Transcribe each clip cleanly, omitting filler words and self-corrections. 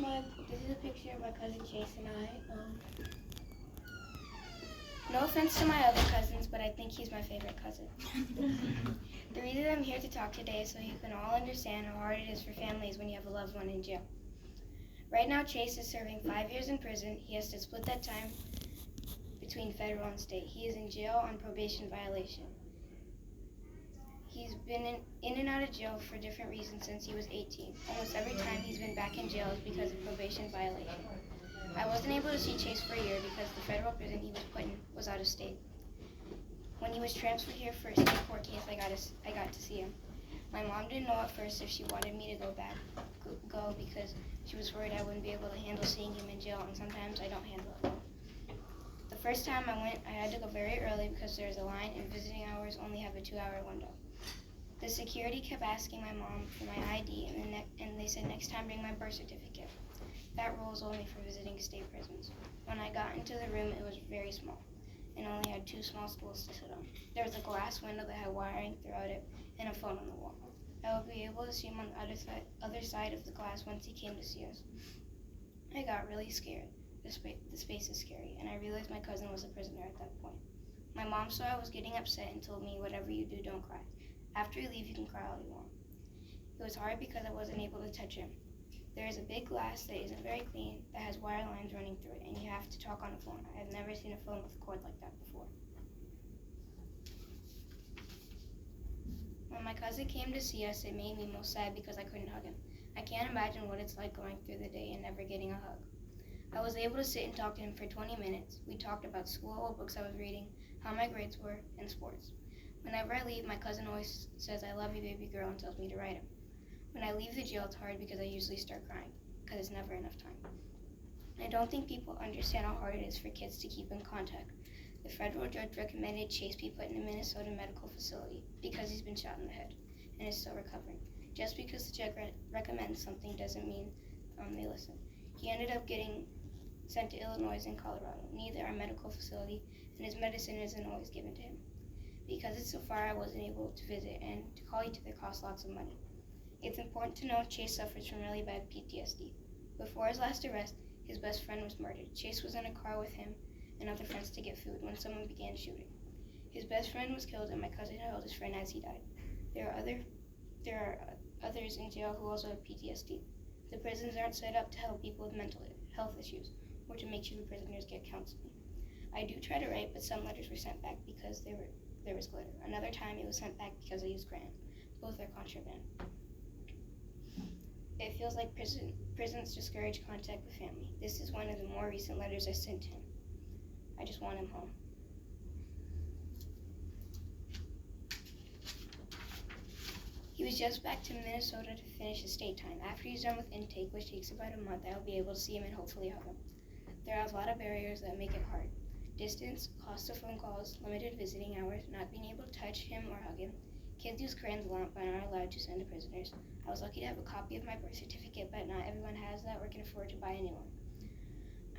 This is a picture of my cousin Chase and I. No offense to my other cousins, but I think he's my favorite cousin. The reason I'm here to talk today is so you can all understand how hard it is for families when you have a loved one in jail. Right now, Chase is serving 5 years in prison. He has to split that time between federal and state. He is in jail on probation violation. He's been in and out of jail for different reasons since he was 18. Almost every time he's been back in jail is because of probation violation. I wasn't able to see Chase for a year because the federal prison he was put in was out of state. When he was transferred here for a state court case, I got to see him. My mom didn't know at first if she wanted me to go because she was worried I wouldn't be able to handle seeing him in jail, and sometimes I don't handle it well. The first time I went, I had to go very early because there's a line and visiting hours only have a 2-hour window. The security kept asking my mom for my ID, and they said next time bring my birth certificate. That rule is only for visiting state prisons. When I got into the room, it was very small and only had 2 small stools to sit on. There was a glass window that had wiring throughout it and a phone on the wall. I would be able to see him on the other side of the glass once he came to see us. I got really scared. The space is scary, and I realized my cousin was a prisoner at that point. My mom saw I was getting upset and told me, whatever you do, don't cry. After you leave, you can cry all you want. It was hard because I wasn't able to touch him. There is a big glass that isn't very clean that has wire lines running through it, and you have to talk on a phone. I have never seen a phone with a cord like that before. When my cousin came to see us, it made me most sad because I couldn't hug him. I can't imagine what it's like going through the day and never getting a hug. I was able to sit and talk to him for 20 minutes. We talked about school, what books I was reading, how my grades were, and sports. Whenever I leave, my cousin always says, "I love you, baby girl," and tells me to write him. When I leave the jail, it's hard because I usually start crying, because it's never enough time. I don't think people understand how hard it is for kids to keep in contact. The federal judge recommended Chase be put in a Minnesota medical facility because he's been shot in the head and is still recovering. Just because the judge recommends something doesn't mean they listen. He ended up getting sent to Illinois and Colorado. Neither are medical facility, and his medicine isn't always given to him. Because it's so far, I wasn't able to visit, and to call each other costs lots of money. It's important to know Chase suffers from really bad PTSD. Before his last arrest, his best friend was murdered. Chase was in a car with him and other friends to get food when someone began shooting. His best friend was killed, and my cousin held his friend as he died. There are others in jail who also have PTSD. The prisons aren't set up to help people with mental health issues or to make sure the prisoners get counseling. I do try to write, but some letters were sent back because there was glitter. Another time it was sent back because I used crayon. Both are contraband. It feels like prisons discourage contact with family. This is one of the more recent letters I sent to him. I just want him home. He was just back to Minnesota to finish his state time. After he's done with intake, which takes about a month, I will be able to see him and hopefully hug him. There are a lot of barriers that make it hard. Distance, cost of phone calls, limited visiting hours, not being able to touch him or hug him. Kids use crayons a lot but aren't allowed to send to prisoners. I was lucky to have a copy of my birth certificate, but not everyone has that or can afford to buy a new one.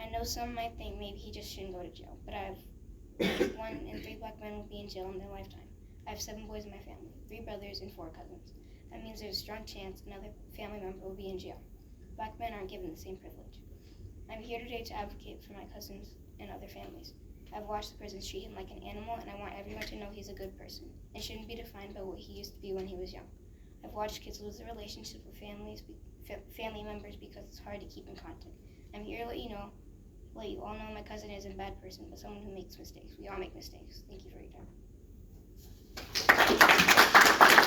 I know some might think maybe he just shouldn't go to jail, but I have 1 in 3 black men will be in jail in their lifetime. I have 7 boys in my family, 3 brothers and 4 cousins. That means there's a strong chance another family member will be in jail. Black men aren't given the same privilege. I'm here today to advocate for my cousins and other families. I've watched the prisons treat him like an animal, and I want everyone to know he's a good person and shouldn't be defined by what he used to be when he was young. I've watched kids lose their relationships with family members because it's hard to keep in contact. I'm here to let you all know my cousin isn't a bad person, but someone who makes mistakes. We all make mistakes. Thank you for your time.